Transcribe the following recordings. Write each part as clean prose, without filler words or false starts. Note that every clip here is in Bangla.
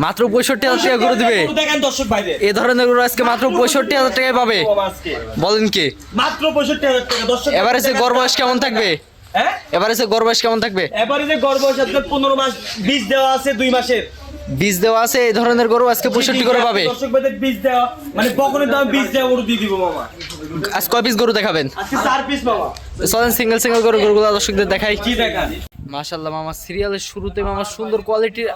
মাত্র 65,000 টাকা গরু দিবে। দেখেন দর্শক ভাইদের, এই ধরনের গরু আজকে মাত্র 65,000 টাকায় পাবে। আজকে বলেন কি? মাত্র 65,000 টাকা দর্শক। এভারেজে গড় বয়স কেমন থাকবে? হ্যাঁ, এভারেজে গড় বয়স কেমন থাকবে? এবারে গর্ভ আপনার 15 মাস বীজ দেওয়া আছে, 2 মাসের বীজ দেওয়া আছে। এই ধরনের গরু আজকে 65 করে পাবে। দর্শক ভাইদের বীজ দেওয়া মানে বকনের দাম বীজ দেওয়া গরু দিয়ে দিব মামা। আজ কয় পিস গরু দেখাবেন? আজকে 4 পিস মামা। চলেন সিঙ্গেল সিঙ্গেল করে গরুগুলো দর্শকদের দেখাই। কি দেখান? মাশাআল্লাহ মামা, সিরিয়ালের শুরুতে মামা সুন্দর কোয়ালিটির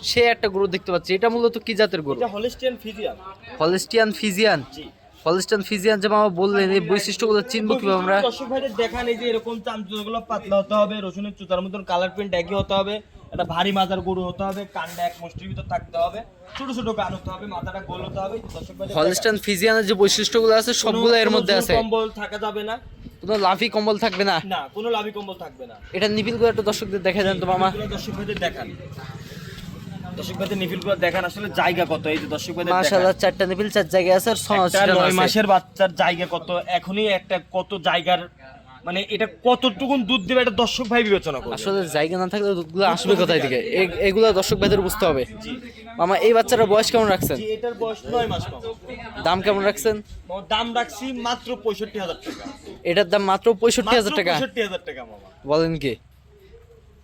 সে একটা গরু দেখতে পাচ্ছি। এটা মূলত কি জাতের গরু? এটা হলিস্টিয়ান ফিজিয়ান। Holstein Friesian. জি, হলিস্টিয়ান ফিজিয়ান যে মামা বললেন, এই বৈশিষ্ট্যগুলো চিনব কিভাবে আমরা? দর্শক ভাইদের দেখান, এই যে এরকম চামচুগুলো পাতলা হতে হবে, রসুনের চুতার মতন কালার প্রিন্ট একই হতে হবে, এটা ভারী মাজার গরু হতে হবে, কানটা এক মুষ্টির ভিতর থাকতে হবে, ছোট ছোট কান হতে হবে, মাথাটা গোল হতে হবে। দর্শক ভাইদের হলিস্টিয়ান ফিজিয়ানের যে বৈশিষ্ট্যগুলো আছে সবগুলো এর মধ্যে আছে। কম্বল থাকা যাবে না, কোনো লাফি কম্বল থাকবে না। না কোনো লাভি কম্বল থাকবে না। এটা নিপিলগুলো একটু দর্শকদের দেখা দেন তো মামা। দর্শক ভাইদের দেখান, দর্শক ভাইদের নিপিলগুলো দেখান আসলে জায়গা কত। এই যে দর্শক ভাইদের মাশাআল্লাহ, 4টা নিপিল 4 জায়গায় আছে আর 9 মাসের বাচ্চার জায়গা কত, এখনই একটা কত জায়গার মানে এটা কতটুকুন দুধ দেবে এটা দর্শক ভাই বিবেচনা করবে। আসলে জায়গা না থাকলে দুধগুলো আসবে কোথায় থেকে? এগুলো দর্শক ভাইদের বুঝতে হবে। মামা এই বাচ্চাটার বয়স কেমন রাখছেন? জি, এটার বয়স 9 মাস মামা। দাম কেমন রাখছেন? দাম রাখছি মাত্র 65,000 টাকা। এটার দাম মাত্র 65,000 টাকা। 65,000 টাকা মামা। বলেন কি?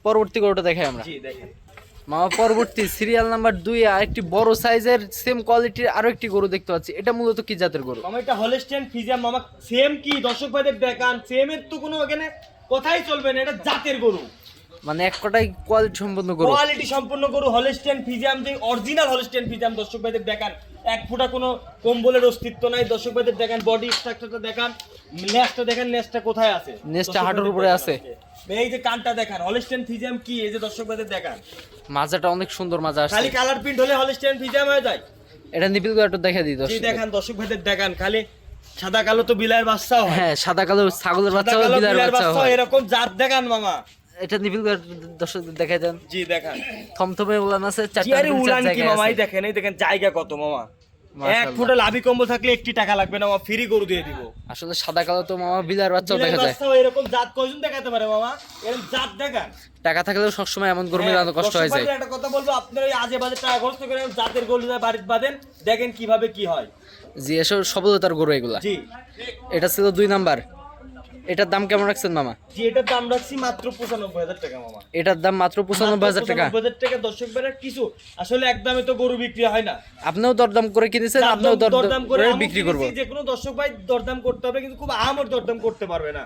পরবর্তী গরুটা দেখাই আমরা। জি দেখেন, মামা পরবর্তী সিরিয়াল নাম্বার 2 আরেকটি বড় সাইজের সেম কোয়ালিটির আরো একটি গরু দেখতে পাচ্ছি। এটা মূলত কি জাতের গরু? মামা এটা হলিস্টিয়ান ফিজিয়ান মামা। সেম কি দর্শক ভাইদের দেখান, সেম এর তো কোনো এখানে কথাই চলবে না, এটা জাতের গরু, মানে এক কটাই কোয়ালিটি সম্পন্ন গরু। কোয়ালিটি সম্পূর্ণ গরু। হলিস্টিয়ান ফিজিয়াম যে অরিজিনাল হলিস্টিয়ান ফিজিয়াম দর্শক ভাইদের দেখান, এক ফুটা কোনো কম্বলের অস্তিত্ব নাই। দর্শক ভাইদের দেখান বডি স্ট্রাকচারটা দেখান, নেসটা দেখেন, নেসটা কোথায় আছে? নেসটা হাঁটুর উপরে আছে। এই যে কানটা দেখান, হলিস্টিয়ান ফিজিয়াম কি, এই যে দর্শক ভাইদের দেখান, মাজাটা অনেক সুন্দর মাজা আছে। খালি কালার প্রিন্ট হলে হলিস্টিয়ান ফিজিয়াম হয়ে যায়। এটা নিপিলগুলো একটু দেখা দিই জি দর্শক। দেখান দর্শক ভাইদের দেখান, খালি সাদা কালো তো বিলায়ের বাচ্চাও হয়, হ্যাঁ, সাদা কালো ছাগলের বাচ্চা সাদা হয়, কালো বিলার বিলায়ের বাচ্চা বাচ্চা হয়। এরকম জাত দেখান মামা। এটা নিপিলগুলো দর্শকদের দেখাই দেন। জি দেখান, থমথমে উলান আছে, জি 4টা আরে নিপিল 4 উলান কি জায়গায় মামা, এই আছে। দেখেন, এই দেখেন জায়গা কত মামা। এক মাশাআল্লাহ। ফুটা লাভি কম্বল থাকলে একটি টাকা লাগবে না মামা, ফ্রি গরু দিয়ে দিব। আসলে সাদা কালো তো মামা বিলার বাচ্চাও দেখা বিলায়ের যায়। বাচ্চাও এরকম জাত কয়জন দেখাতে পারে মামা? এরকম জাত দেখান। টাকা থাকলেও সবসময় এমন গরু মেলানো কষ্ট হয়ে যায়। দর্শক ভাইদের একটা কথা বলবো, আপনারা ওই আজে বাজে টাকা খরচ করে জাতের গরু বাড়িতে বাঁধেন, দেখেন কিভাবে কি হয়। জি, এসব সফলতার গরু এগুলা। জি এটা ছিল 2 নাম্বার। এটার দাম কেমন রাখছেন মামা? জি, এটার দাম রাখছি মাত্র 95,000 টাকা মামা। এটার দাম মাত্র 95,000 টাকা। 95,000 টাকা দর্শক ভাইরা কিছু আসলে একদমে তো গরু বিক্রি হয় না। আপনিও দরদাম করে কিনেছেন, আপনিও দরদাম করে আমি বিক্রি করব। কিনেছি, যে কোনো দর্শক ভাই দরদাম করতে হবে, কিন্তু খুব আহামর দরদাম করতে পারবে না,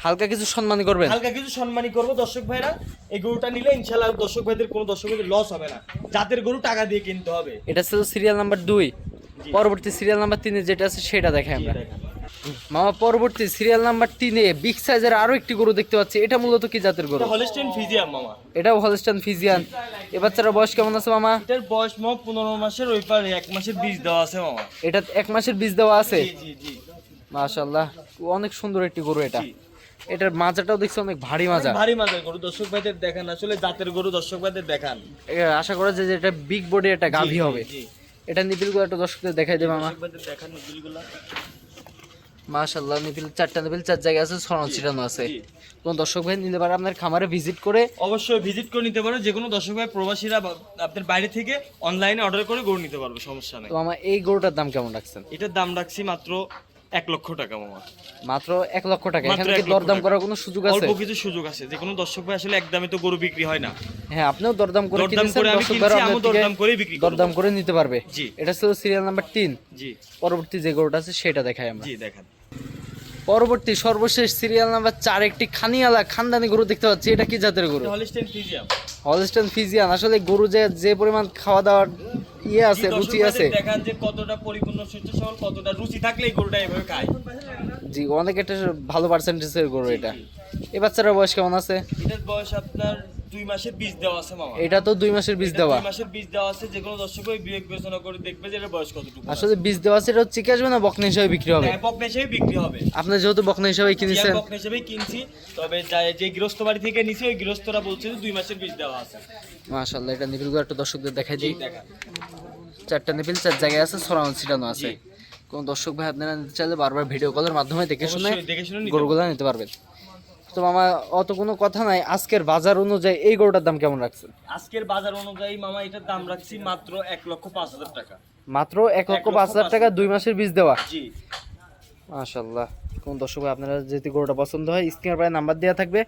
হালকা কিছু সম্মানী করবেন। হালকা কিছু সম্মানী করবো দর্শক ভাইরা। এই গরুটা নিলে ইনশাআল্লাহ দর্শক ভাইদের কোনো দর্শক ভাইদের লস হবে না, জাতের গরু টাকা দিয়ে কিনতে হবে। এটা ছিল সিরিয়াল নাম্বার 2। পরবর্তী সিরিয়াল নাম্বার 3 যেটা আছে সেটা দেখাই আমরা। মামা পরবর্তী সিরিয়াল নাম্বার 3 বিগ সাইজের আরো একটি গরু দেখতে পাচ্ছি। এটা মূলত কি জাতের গরু? এটা হলিস্টিয়ান ফিজিয়াম মামা। এটাও হলিস্টাইন ফিজিয়ান। এ বাচ্চাটার বয়স কেমন আছে মামা? এটার বয়স মামা 15 মাসের, ওই পারে 1 মাসের বীজ দেওয়া আছে মামা। এটা 1 মাসের বীজ দেওয়া আছে। জি জি জি, মাশাআল্লাহ, অনেক সুন্দর একটি গরু এটা। এটার মাজাটাও দেখছি অনেক ভারী মাজা। ভারী মাজার গরু দর্শক ভাইদের দেখান, আসলে জাতের গরু দর্শক ভাইদের দেখান। আশা করা যায় যে এটা বিগ বডি একটা গাভী জি, হবে। জি। এটা নিপিলগুলো একটু দর্শকদের দেখাই দেবে মামা। দর্শক ভাইদের দেখান নিপিলগুলা। মাশাআল্লাহ, নিপিল 4টা নিপিল 4 জায়গায় আছে, ছড়ানো ছিটানো আছে। জি। কোন দর্শক ভাই নিতে পারে আপনার খামারে ভিজিট করে। অবশ্যই ভিজিট করে নিতে পারো, যে কোনো দর্শক ভাই প্রবাসীরা আপনার বাইরে থেকে অনলাইনে অর্ডার করে গরু নিতে পারবে, সমস্যা নেই। তো মামা এই গরুটার দাম কেমন রাখছেন? এটার দাম রাখছি মাত্র 1 লক্ষ টাকা মামা। মাত্র 1 লক্ষ টাকা। মাত্র এখানে 1 কি লক্ষ দরদাম টাকা। করার কোনো সুযোগ আছে? অল্প কিছু সুযোগ আছে, যে কোনো দর্শক ভাই আসলে একদমে তো গরু বিক্রি হয় না। হ্যাঁ, আপনিও দরদাম করে দরদাম কিনেছেন, করে আমি দর্শক কিনছি, ভাইরা আমিও আপনার থেকে দরদাম করেই বিক্রি করব। দরদাম করে নিতে পারবে। জি। এটা ছিল সিরিয়াল নাম্বার 3। জি পরবর্তী যে গরুটা আছে সেটা দেখাই আমরা। জি দেখান। পরবর্তী সর্বশেষ সিরিয়াল নাম্বার 4 একটি খানিয়ালা খানদানি গরু দেখতে পাচ্ছি। এটা কি জাতের গরু? এটা হলিস্টিয়ান ফিজিয়াম। Holstein Friesian. আসলে গরু যে পরিমাণ খাওয়া দাওয়ার ইয়ে আছে, জি, দর্শক রুচি আছে। ভাইদের দেখান যে কতটা পরিপূর্ণ সুস্থ সবল, কতটা রুচি থাকলে এই গরুটা এভাবে খায়। জি, অনেক একটা ভালো পার্সেন্টেজের গরু এটা। এই বাচ্চাটার বয়স কেমন আছে? এটার বয়স আপনার 2 মাসের বীজ দেওয়া আছে মামা। এটা তো 2 মাসের বীজ দেওয়া। 2 মাসের বীজ দেওয়া আছে, যে কোনো দর্শক ভাই বিবেক বিবেচনা করে দেখবে যে এর বয়স কতটুকু। আসলে বীজ দেওয়া আছে, এটা চিকে আসবে না বকনা হিসাবে বিক্রি হবে? হ্যাঁ, বকনা হিসেবে বিক্রি হবে। আপনি যেহেতু বকনা হিসাবে জি, কিনেছেন। আমি বকনা হিসেবেই কিনছি, তবে যে গৃহস্থ বাড়ি থেকে নিছি ওই গৃহস্থরা বলছে যে 2 মাসের বীজ দেওয়া আছে। মাশাআল্লাহ, এটা নিপিলগুলো একটু দর্শকদের দেখাই দিই। দেখান। 4টা নিপিল 4 জায়গায় আছে, ছড়ানো ছিটানো আছে। কোন দর্শক ভাই আপনারা নিতে চাইলে বারবার ভিডিও কলের মাধ্যমে দেখে শুনে অবশ্যই দেখে শুনে নিতে গরুগুলো নিতে পারবেন। তো মামা অত কোনো কথা নাই, আজকের বাজার অনুযায়ী এই গরুটার দাম কেমন রাখছেন? আজকের বাজার অনুযায়ী মামা এটার দাম রাখছি মাত্র 1,05,000 টাকা। মাত্র 1,05,000 টাকা 2 মাসের বীজ দেওয়া। জি মাশাআল্লাহ। কোন দর্শক ভাই আপনারা যদি গরুটা পছন্দ হয় স্ক্রিনের পাশে নাম্বার দেওয়া থাকবে,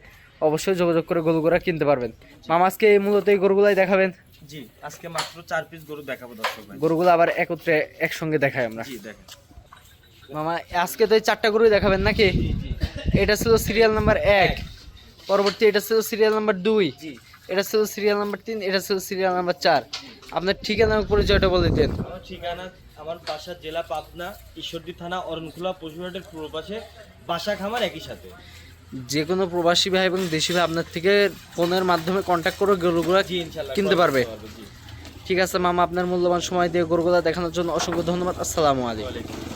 অবশ্যই যোগাযোগ করে গরুগুলা কিনতে পারবেন। মামা আজকে মূলত এই গরুগুলাই দেখাবেন? জি আজকে মাত্র 4 পিস গরু দেখাবো দর্শক ভাই। গরুগুলো আবার একত্রে একসঙ্গে দেখাই আমরা। জি দেখেন মামা আজকে তো এই 4টা গরুই দেখাবেন নাকি? জি জি এটা ছিল সিরিয়াল নাম্বার 1, পরবর্তী এটা ছিল সিরিয়াল নাম্বার 2, জি। এটা ছিল সিরিয়াল নাম্বার 3, এটা ছিল সিরিয়াল নাম্বার 4। আপনার ঠিকানা ও পরিচয়টা বলে দেন। আমার ঠিকানা, আমার বাসা জেলা পাবনা, ঈশ্বরদী থানা, অরণখোলা পশুহাটের পূর্ব পাশে, বাসা খামার একই সাথে। যে কোনো প্রবাসী ভাই এবং দেশি ভাই আপনার থেকে ফোনের মাধ্যমে কন্ট্যাক্ট করে গরুগুলো জি ইনশাআল্লাহ কিনতে পারবে। জি। ঠিক আছে মামা, আপনার মূল্যবান সময় দিয়ে গরুগুলো দেখানোর জন্য অসংখ্য ধন্যবাদ। আসসালামু আলাইকুম। ওয়ালাইকুম।